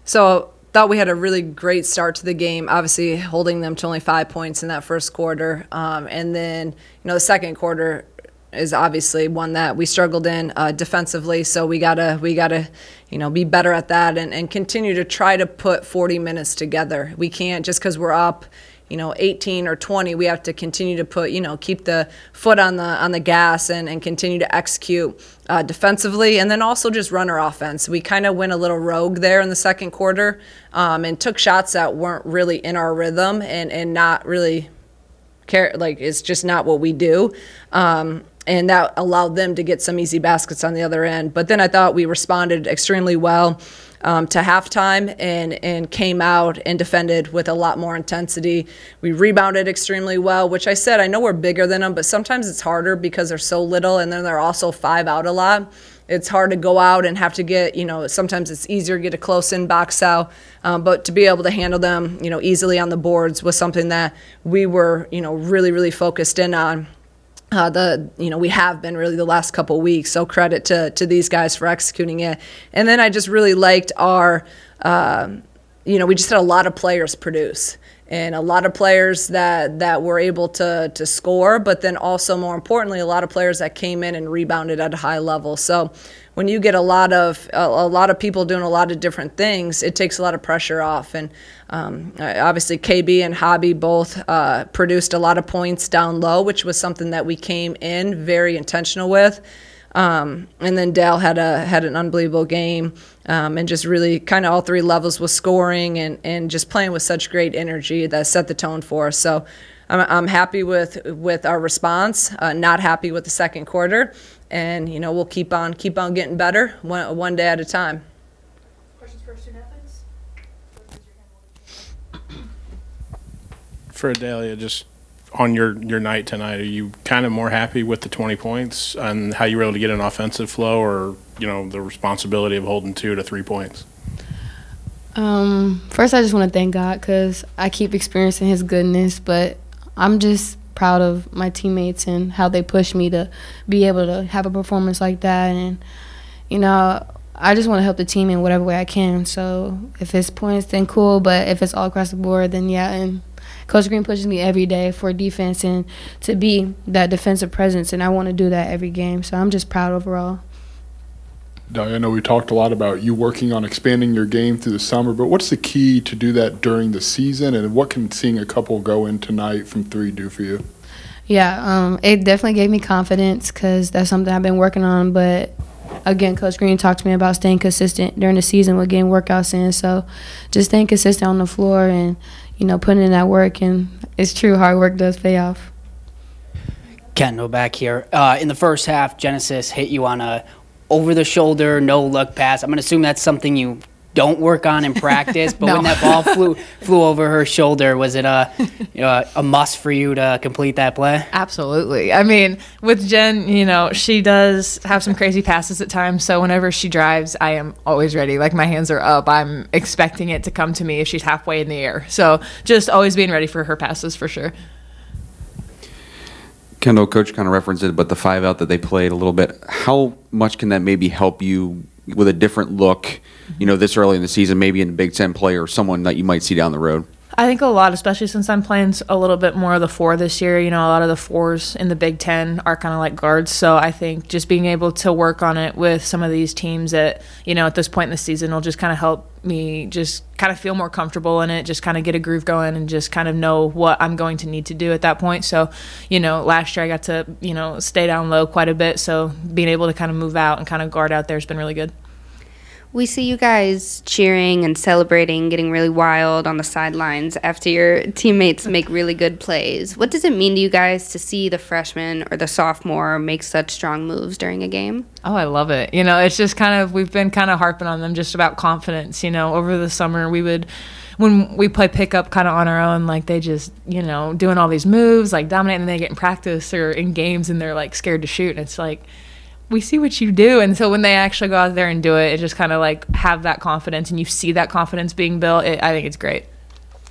So thought we had a really great start to the game, obviously holding them to only 5 points in that first quarter. And then, the second quarter is obviously one that we struggled in defensively. So we gotta be better at that and continue to try to put 40 minutes together. We can't, just because we're up 18 or 20, we have to continue to put, keep the foot on the gas and continue to execute defensively, and then also just run our offense. We kind of went a little rogue there in the second quarter and took shots that weren't really in our rhythm and not really care. Like, it's just not what we do. And that allowed them to get some easy baskets on the other end. But then I thought we responded extremely well to halftime and came out and defended with a lot more intensity. We rebounded extremely well, which I said, I know we're bigger than them, but sometimes it's harder because they're so little, and then they're also 5 out a lot. It's hard to go out and have to get, sometimes it's easier to get a close-in box out, but to be able to handle them, easily on the boards was something that we were, really, really focused in on. We have been really the last couple weeks, so credit to these guys for executing it. And then I just really liked our, we just had a lot of players produce, and a lot of players that were able to score, but then also, more importantly, a lot of players that came in and rebounded at a high level. So when you get a lot of people doing a lot of different things, it takes a lot of pressure off. And obviously KB and Hobby both produced a lot of points down low, which was something that we came in very intentional with. And then Dale had an unbelievable game, and just really kind of all three levels with scoring and just playing with such great energy that set the tone for us. So I'm happy with our response, not happy with the second quarter, and we'll keep on getting better one day at a time. Questions for student athletes? For Adalia, just on your night tonight, are you kind of more happy with the 20 points and how you were able to get an offensive flow, or the responsibility of holding 2 to 3 points? First, I just want to thank God because I keep experiencing His goodness, but I'm just proud of my teammates and how they pushed me to be able to have a performance like that. And I just want to help the team in whatever way I can. So if it's points, then cool, but if it's all across the board, then yeah. And Coach Green pushes me every day for defense and to be that defensive presence, and I want to do that every game. So I'm just proud overall. Adalia, I know we talked a lot about you working on expanding your game through the summer, but what's the key to do that during the season, and what can seeing a couple go in tonight from 3 do for you? Yeah, it definitely gave me confidence because that's something I've been working on. But, again, Coach Green talked to me about staying consistent during the season with getting workouts in. So just staying consistent on the floor and, putting in that work. And it's true, hard work does pay off. Kendall back here. In the first half, Genesis hit you on a over-the-shoulder, no-look pass. I'm going to assume that's something you don't work on in practice, but when that ball flew over her shoulder, was it a must for you to complete that play? Absolutely. I mean, with Jen, she does have some crazy passes at times, so whenever she drives, I am always ready. Like, my hands are up. I'm expecting it to come to me if she's halfway in the air. So just always being ready for her passes for sure. Kendall, Coach kind of referenced it, but the 5 out that they played a little bit, how much can that maybe help you with a different look, this early in the season, maybe in the Big Ten play or someone that you might see down the road? I think a lot, especially since I'm playing a little bit more of the 4 this year. A lot of the 4s in the Big Ten are kind of like guards. So I think just being able to work on it with some of these teams at this point in the season will just kind of help me just kind of feel more comfortable in it, just kind of get a groove going and just kind of know what I'm going to need to do at that point. So, last year I got to, stay down low quite a bit. So being able to kind of move out and kind of guard out there has been really good. We see you guys cheering and celebrating, getting really wild on the sidelines after your teammates make really good plays. What does it mean to you guys to see the freshman or the sophomore make such strong moves during a game? Oh, I love it. It's just we've been kind of harping on them just about confidence. Over the summer when we play pickup kind of on our own, like they just, doing all these moves, like dominating, and they get in practice or in games and they're like scared to shoot. And it's like, we see what you do. And so when they actually go out there and do it, it just kind of like have that confidence, and you see that confidence being built. I think it's great.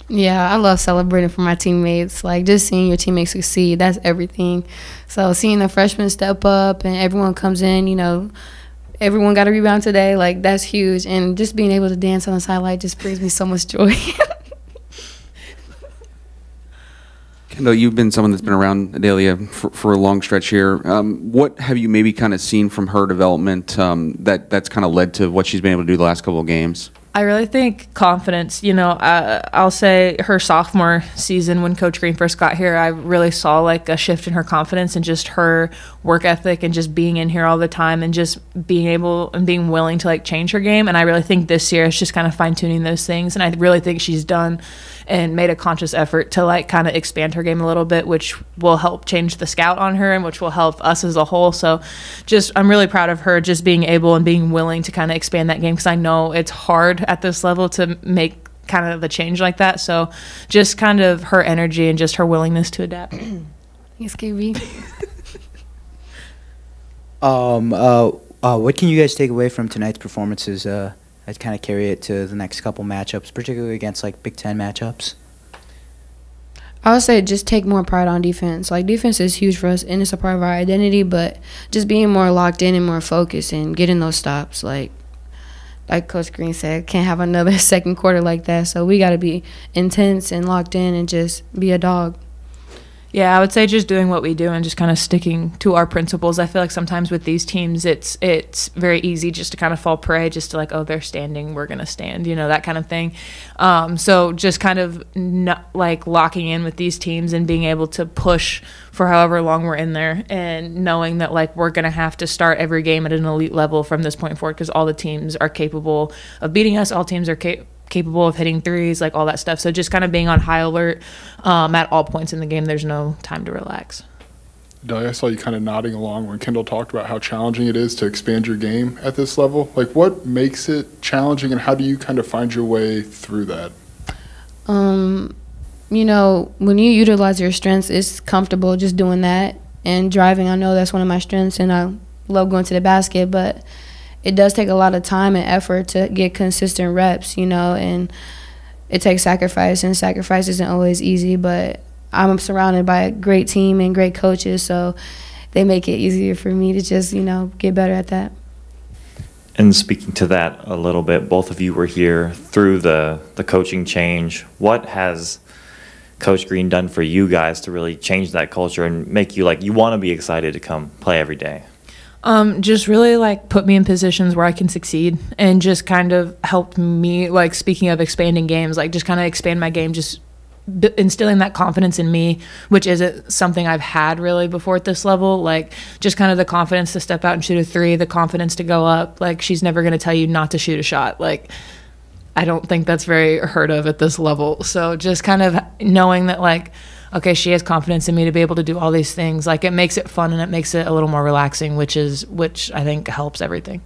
Yeah, I love celebrating for my teammates. Like, just seeing your teammates succeed, that's everything. So seeing the freshmen step up and everyone comes in, everyone got a rebound today. Like, that's huge. And just being able to dance on the sideline just brings me so much joy. Kendall, you've been someone that's been around Adalia for a long stretch here. What have you maybe kind of seen from her development that's kind of led to what she's been able to do the last couple of games? I really think confidence. I'll say her sophomore season when Coach Green first got here, I really saw like a shift in her confidence and just her work ethic and just being in here all the time and just being able and being willing to like change her game. And I really think this year it's just kind of fine tuning those things. And I really think she's done and made a conscious effort to like kind of expand her game a little bit, which will help change the scout on her and which will help us as a whole. So I'm really proud of her just being able and being willing to kind of expand that game, because I know it's hard at this level to make kind of the change like that. So just kind of her energy and just her willingness to adapt. Thanks, KB. What can you guys take away from tonight's performances that kind of carry it to the next couple matchups, particularly against like Big Ten matchups? I would say just take more pride on defense. Like, defense is huge for us, and it's a part of our identity, but just being more locked in and more focused and getting those stops. Like Coach Green said, can't have another second quarter like that. So we got to be intense and locked in and just be a dog. Yeah, I would say just doing what we do and just kind of sticking to our principles. I feel like sometimes with these teams, it's very easy just to kind of fall prey, just to like, oh, they're standing, we're going to stand, that kind of thing. So just kind of like locking in with these teams and being able to push for however long we're in there, and knowing that like we're going to have to start every game at an elite level from this point forward, because all the teams are capable of beating us. All teams are capable of hitting threes, like all that stuff. So just kind of being on high alert at all points in the game. There's no time to relax. Adalia, I saw you kind of nodding along when Kendall talked about how challenging it is to expand your game at this level. Like, what makes it challenging, and how do you kind of find your way through that? When you utilize your strengths, it's comfortable just doing that. And driving, I know that's one of my strengths, and I love going to the basket, but it does take a lot of time and effort to get consistent reps, and it takes sacrifice, and sacrifice isn't always easy, but I'm surrounded by a great team and great coaches, so they make it easier for me to just, get better at that. And speaking to that a little bit, both of you were here through the coaching change. What has Coach Green done for you guys to really change that culture and make you you want to be excited to come play every day? Just really put me in positions where I can succeed, and just kind of helped me, speaking of expanding games, just kind of expand my game, just instilling that confidence in me, which isn't something I've had really before at this level. Just kind of the confidence to step out and shoot a three, the confidence to go up. She's never going to tell you not to shoot a shot. I don't think that's very heard of at this level. So just kind of knowing that okay, she has confidence in me to be able to do all these things. It makes it fun, and it makes it a little more relaxing, which I think helps everything.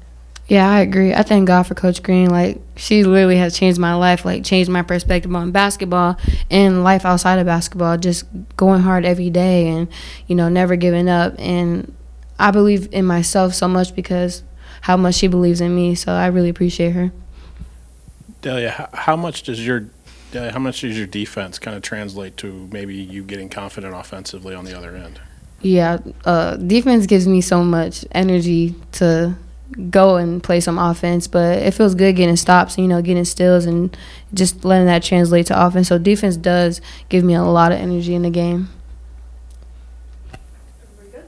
Yeah, I agree. I thank God for Coach Green. She literally has changed my life, changed my perspective on basketball and life outside of basketball, just going hard every day and, never giving up. And I believe in myself so much because how much she believes in me, so I really appreciate her. Adalia, how much does your defense kind of translate to maybe you getting confident offensively on the other end? Yeah, defense gives me so much energy to go and play some offense, but it feels good getting stops, getting steals and just letting that translate to offense. So defense does give me a lot of energy in the game. Good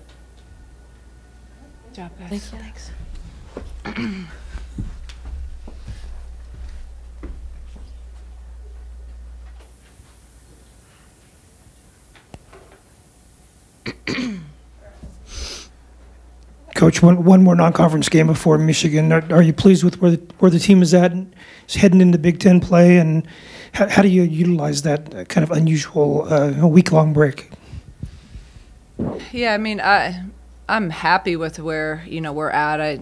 job, guys. Thanks. Coach, one more non-conference game before Michigan. Are you pleased with where the team is at, heading into Big Ten play, and how do you utilize that kind of unusual week-long break? Yeah, I mean, I'm happy with where we're at. I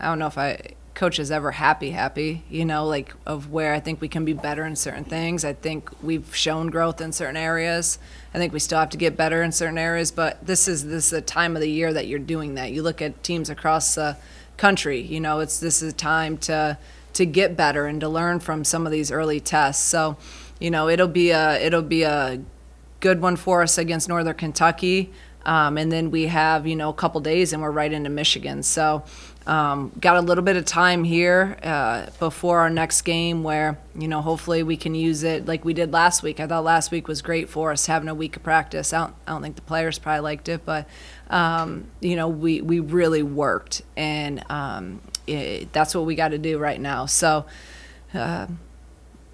don't know if coach is ever happy, of where I think we can be better in certain things. I think we've shown growth in certain areas. I think we still have to get better in certain areas, but this is a time of the year that you're doing that. You look at teams across the country, this is a time to get better and to learn from some of these early tests. So, it'll be a good one for us against Northern Kentucky. And then we have, a couple days and we're right into Michigan. So got a little bit of time here before our next game where, hopefully we can use it like we did last week. I thought last week was great for us, having a week of practice. I don't think the players probably liked it, but, we really worked. And that's what we got to do right now. So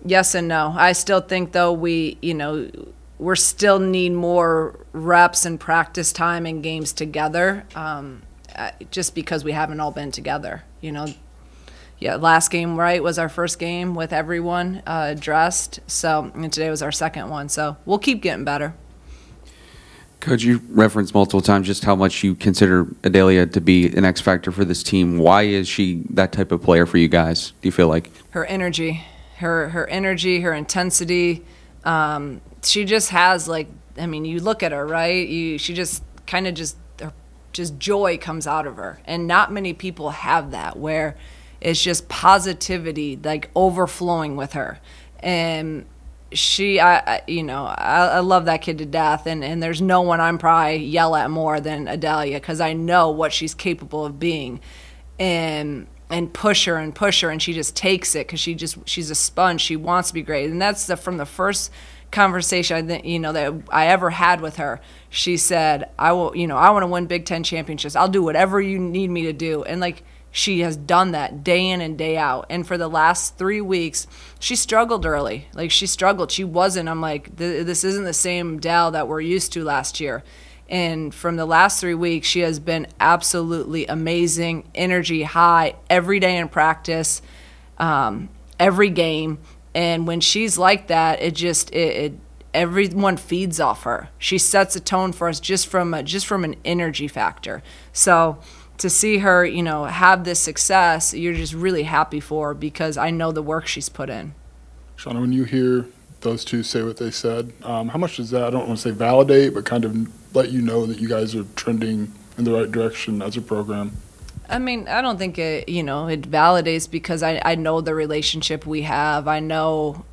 yes and no. I still think, though, we're still need more reps and practice time and games together, just because we haven't all been together. Last game, right, was our first game with everyone dressed. And today was our second one. So we'll keep getting better. Coach, you referenced multiple times just how much you consider Adalia to be an X factor for this team. Why is she that type of player for you guys, do you feel like? Her energy, her energy, her intensity. She just has, you look at her, right? She just kind of just joy comes out of her. And not many people have that, where it's just positivity, overflowing with her. And I love that kid to death. And there's no one I'm probably yell at more than Adalia, because I know what she's capable of being. And push her, and she just takes it because she's a sponge. She wants to be great. And that's from the first conversation that I ever had with her. She said, I want to win Big Ten championships. I'll do whatever you need me to do. And she has done that day in and day out. And for the last 3 weeks, she struggled early. She struggled. She wasn't. I'm like, this isn't the same Dal that we're used to last year. And from the last 3 weeks, she has been absolutely amazing, energy high, every day in practice, every game. And when she's like that, everyone feeds off her. She sets a tone for us just from an energy factor. So to see her, have this success, you're just really happy for her, because I know the work she's put in. Shauna, when you hear those two say what they said, how much does that, I don't want to say validate, but kind of let you know that you guys are trending in the right direction as a program? I don't think it validates, because I know the relationship we have. I know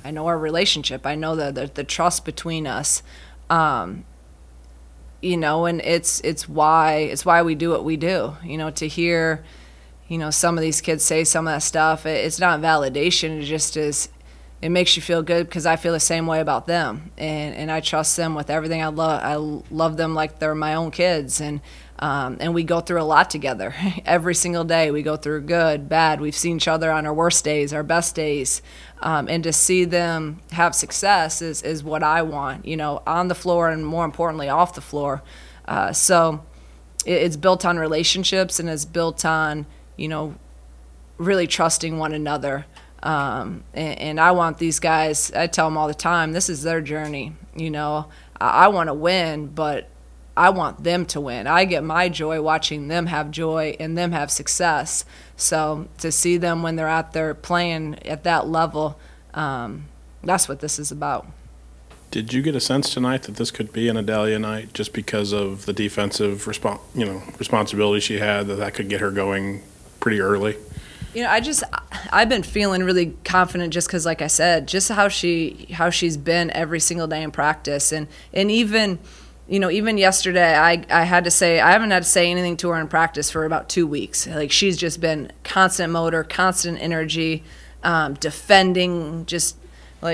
our relationship. I know the trust between us. And it's why we do what we do. To hear, some of these kids say some of that stuff, it's not validation. It just is. It makes you feel good, because I feel the same way about them, and I trust them with everything. I love them like they're my own kids, and we go through a lot together. Every single day we go through good, bad. We've seen each other on our worst days, our best days, and to see them have success is what I want, on the floor, and more importantly off the floor. So it's built on relationships, and it's built on really trusting one another. And I want these guys, I tell them all the time, this is their journey. I want to win, but I want them to win. I get my joy watching them have joy and them have success. So to see them when they're out there playing at that level, that's what this is about. Did you get a sense tonight that this could be an Adalia night, just because of the defensive responsibility she had, that could get her going pretty early? I've been feeling really confident, just because, like I said, just how she's been every single day in practice, and even yesterday, I had to say, I haven't had to say anything to her in practice for about 2 weeks. She's just been constant motor, constant energy, defending. Just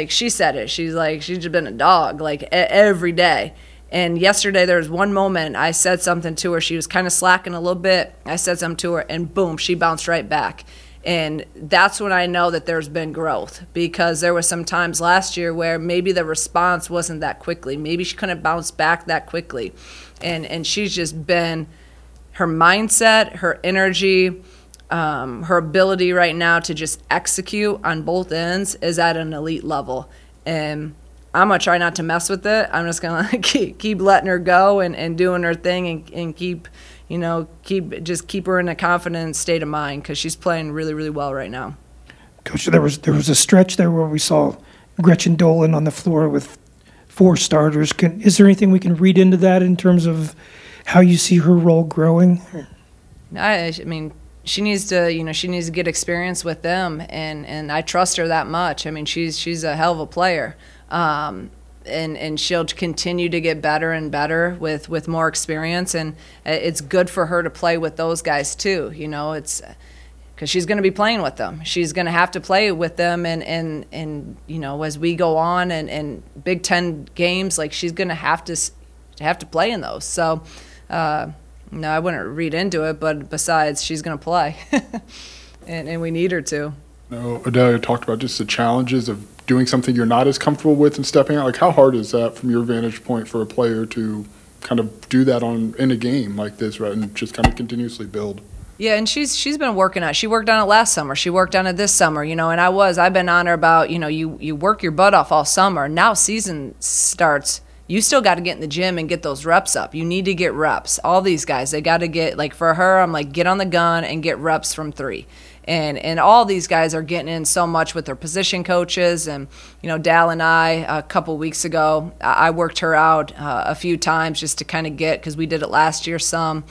she said it. She's just been a dog every day. And yesterday there was one moment I said something to her. She was kind of slacking a little bit. I said something to her, and boom, she bounced right back. And that's when I know that there's been growth, because there were some times last year where maybe the response wasn't that quickly. Maybe she couldn't bounce back that quickly. And she's just been, her mindset, her energy, her ability right now to just execute on both ends is at an elite level. And I'm going to try not to mess with it. I'm just going to keep letting her go and doing her thing, and keep her in a confident state of mind, because she's playing really, really well right now. Coach, there was a stretch there where we saw Gretchen Dolan on the floor with 4 starters. Is there anything we can read into that in terms of how you see her role growing? She needs to get experience with them, and I trust her that much. She's a hell of a player. and she'll continue to get better and better with more experience, and it's good for her to play with those guys too. You know, it's because she's going to be playing with them. She's going to have to play with them, and you know, as we go on and Big Ten games, like she's going to have to play in those. So no, I wouldn't read into it, but besides, she's going to play, and we need her to. No, Adalia talked about just the challenges of doing something you're not as comfortable with and stepping out. Like, how hard is that from your vantage point for a player to kind of do that in a game like this, right, and just kind of continuously build? Yeah, and she's been working on it. She worked on it last summer. She worked on it this summer, you know, and I've been on her about, you know, you work your butt off all summer. Now season starts. You still got to get in the gym and get those reps up. You need to get reps. All these guys, they got to get, like for her, I'm like, get on the gun and get reps from 3. And all these guys are getting in so much with their position coaches. And, you know, Dal and I, a couple weeks ago, I worked her out a few times just to kind of because we did it last year some.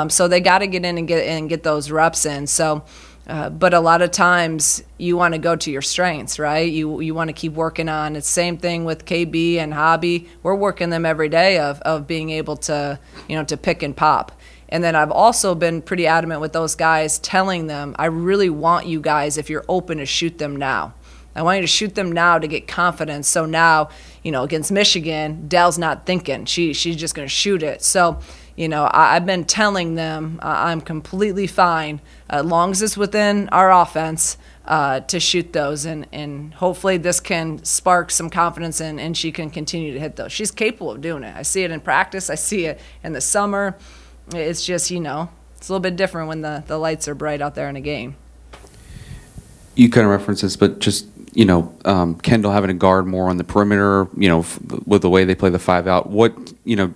So they got to get in and get those reps in. So, but a lot of times you want to go to your strengths, right? You want to keep working on. It's the same thing with KB and Hobby. We're working them every day of being able to, you know, to pick and pop. And then I've also been pretty adamant with those guys, telling them, I really want you guys, if you're open, to shoot them now. I want you to shoot them now to get confidence. So now, you know, against Michigan, Dell's not thinking. She's just going to shoot it. So, you know, I've been telling them I'm completely fine as long as it's within our offense to shoot those. And hopefully this can spark some confidence and she can continue to hit those. She's capable of doing it. I see it in practice. I see it in the summer. It's just, you know, it's a little bit different when the lights are bright out there in a game. You kind of referenced this, but just, you know, Kendall having to guard more on the perimeter, you know, with the way they play the 5 out. What, you know,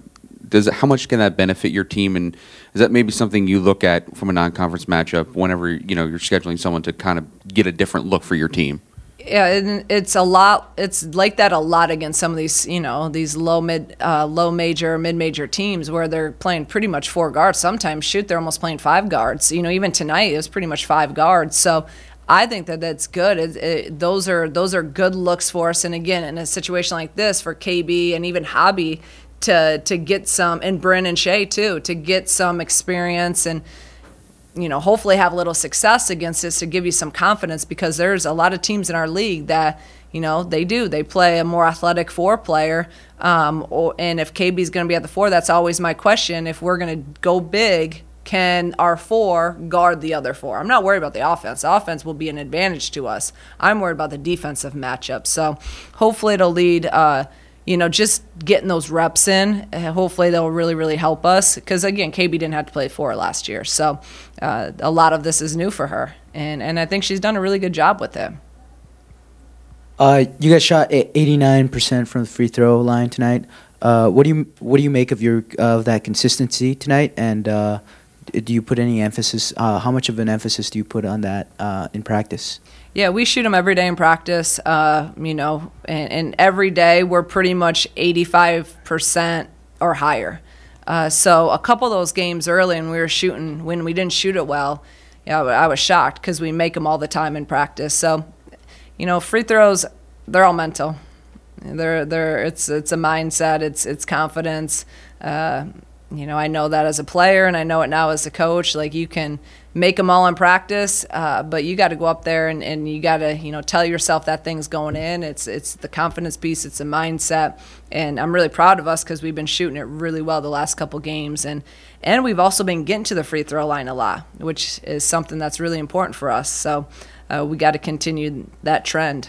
how much can that benefit your team? And is that maybe something you look at from a non-conference matchup whenever, you know, you're scheduling someone to kind of get a different look for your team? Yeah, and it's a lot. It's like that a lot against some of these, you know, these low major, mid major teams where they're playing pretty much 4 guards. Sometimes they're almost playing 5 guards. You know, even tonight it was pretty much 5 guards. So I think that's good. Those are good looks for us. And again, in a situation like this for KB and even Hobby to get some, and Bryn and Shay too, to get some experience and, you know, hopefully have a little success against this to give you some confidence, because there's a lot of teams in our league that, you know, they play a more athletic 4 player. And if KB's going to be at the 4, that's always my question. If we're going to go big, can our 4 guard the other 4? I'm not worried about the offense. The offense will be an advantage to us. I'm worried about the defensive matchup. So hopefully it'll lead, you know, just getting those reps in. Hopefully they'll really, really help us. Because, again, KB didn't have to play 4 last year. So a lot of this is new for her. And I think she's done a really good job with it. You guys shot 89% from the free throw line tonight. What do you make of that consistency tonight? And do you put any emphasis? How much of an emphasis do you put on that in practice? Yeah, we shoot them every day in practice, you know, and every day we're pretty much 85% or higher. So a couple of those games early when we didn't shoot it well, yeah, I was shocked because we make them all the time in practice. So, you know, free throws, they're all mental. It's a mindset, it's confidence. You know, I know that as a player, and I know it now as a coach. Like, you can make them all in practice, but you got to go up there and you got to, you know, tell yourself that thing's going in. It's the confidence piece. It's a mindset, and I'm really proud of us because we've been shooting it really well the last couple games, and we've also been getting to the free throw line a lot, which is something that's really important for us. So we got to continue that trend.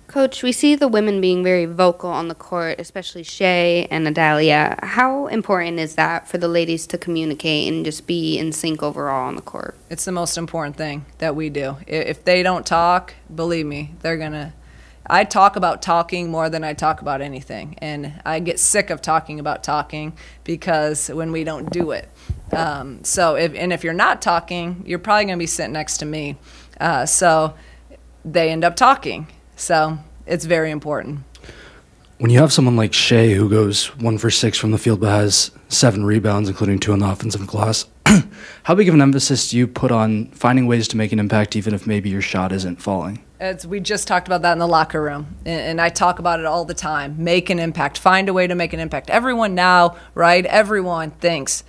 Coach, we see the women being very vocal on the court, especially Shay and Adalia. How important is that for the ladies to communicate and just be in sync overall on the court? It's the most important thing that we do. If they don't talk, believe me, they're going to – I talk about talking more than I talk about anything. And I get sick of talking about talking because when we don't do it. So if you're not talking, you're probably going to be sitting next to me. So they end up talking. So it's very important. When you have someone like Shay who goes 1 for 6 from the field but has 7 rebounds, including 2 on the offensive glass, how big of an emphasis do you put on finding ways to make an impact even if maybe your shot isn't falling? We just talked about that in the locker room, and I talk about it all the time. Make an impact. Find a way to make an impact. Everyone now, right, everyone thinks,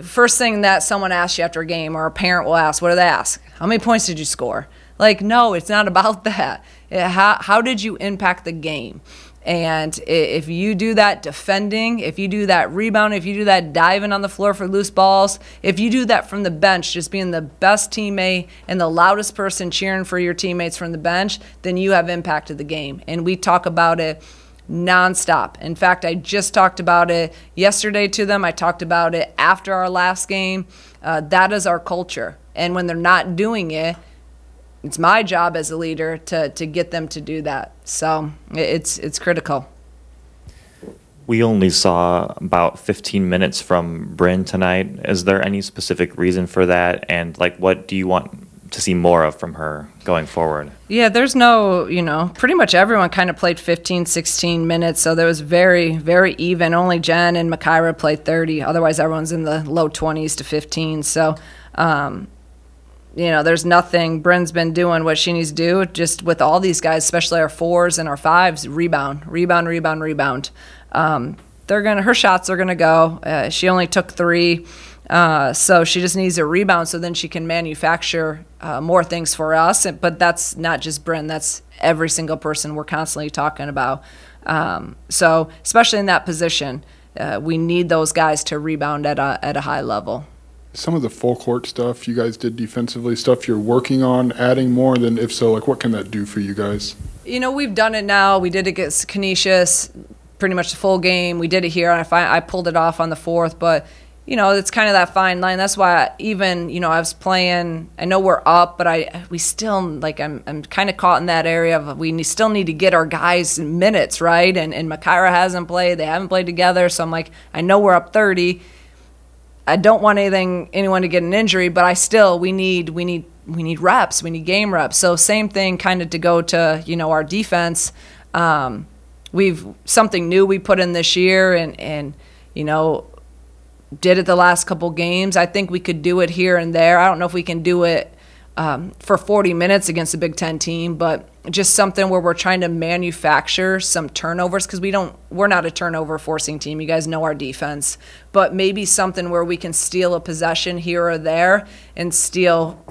first thing that someone asks you after a game, or a parent will ask, what do they ask? How many points did you score? Like, no, it's not about that. How did you impact the game? And if you do that defending, if you do that rebounding, if you do that diving on the floor for loose balls, if you do that from the bench, just being the best teammate and the loudest person cheering for your teammates from the bench, then you have impacted the game. And we talk about it nonstop. In fact, I just talked about it yesterday to them. I talked about it after our last game. That is our culture. And when they're not doing it, it's my job as a leader to get them to do that. So it's critical. We only saw about 15 minutes from Bryn tonight. Is there any specific reason for that? And like, what do you want to see more of from her going forward? Yeah, there's no, pretty much everyone kind of played 15, 16 minutes. So there was very, very even. Only Jen and Makira played 30. Otherwise, everyone's in the low 20s to 15. So, there's nothing. Bryn's been doing what she needs to do, just with all these guys, especially our 4s and our 5s, rebound. Her shots are gonna go. She only took 3, so she just needs a rebound, so then she can manufacture more things for us. But that's not just Bryn; that's every single person we're constantly talking about. So especially in that position, we need those guys to rebound at a high level. Some of the full court stuff you guys did defensively, stuff you're working on, adding more, and then if so, like what can that do for you guys? We've done it now. We did it against Canisius, pretty much the full game. We did it here. I pulled it off on the 4th, but it's kind of that fine line. That's why I was playing. I know we're up, but we still I'm kind of caught in that area of we still need to get our guys minutes, right? And Makira hasn't played. They haven't played together, so I'm like, I know we're up 30. I don't want anyone to get an injury, but we need reps. We need game reps. So same thing kind of to go to, our defense. We've something new we put in this year and did it the last couple games. I think we could do it here and there. I don't know if we can do it for 40 minutes against a Big Ten team, but just something where we're trying to manufacture some turnovers, because we're not a turnover forcing team. You guys know our defense, but maybe something where we can steal a possession here or there and steal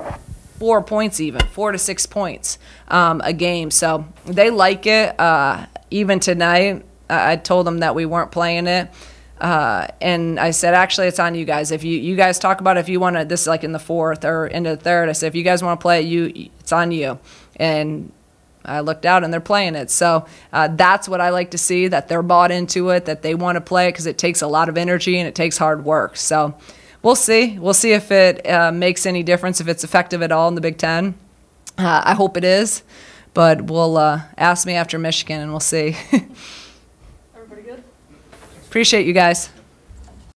4 points, even 4 to 6 points a game. So they like it. Even tonight, I told them that we weren't playing it. And I said, actually, it's on you guys. If you guys talk about it, if you want to, this is like in the 4th or into the 3rd, I said, if you guys want to play it, it's on you. And I looked out and they're playing it. So that's what I like to see, that they're bought into it, that they want to play it, because it takes a lot of energy and it takes hard work. So we'll see. We'll see if it makes any difference, if it's effective at all in the Big Ten. I hope it is, but we'll ask me after Michigan and we'll see. Everybody good? Appreciate you guys.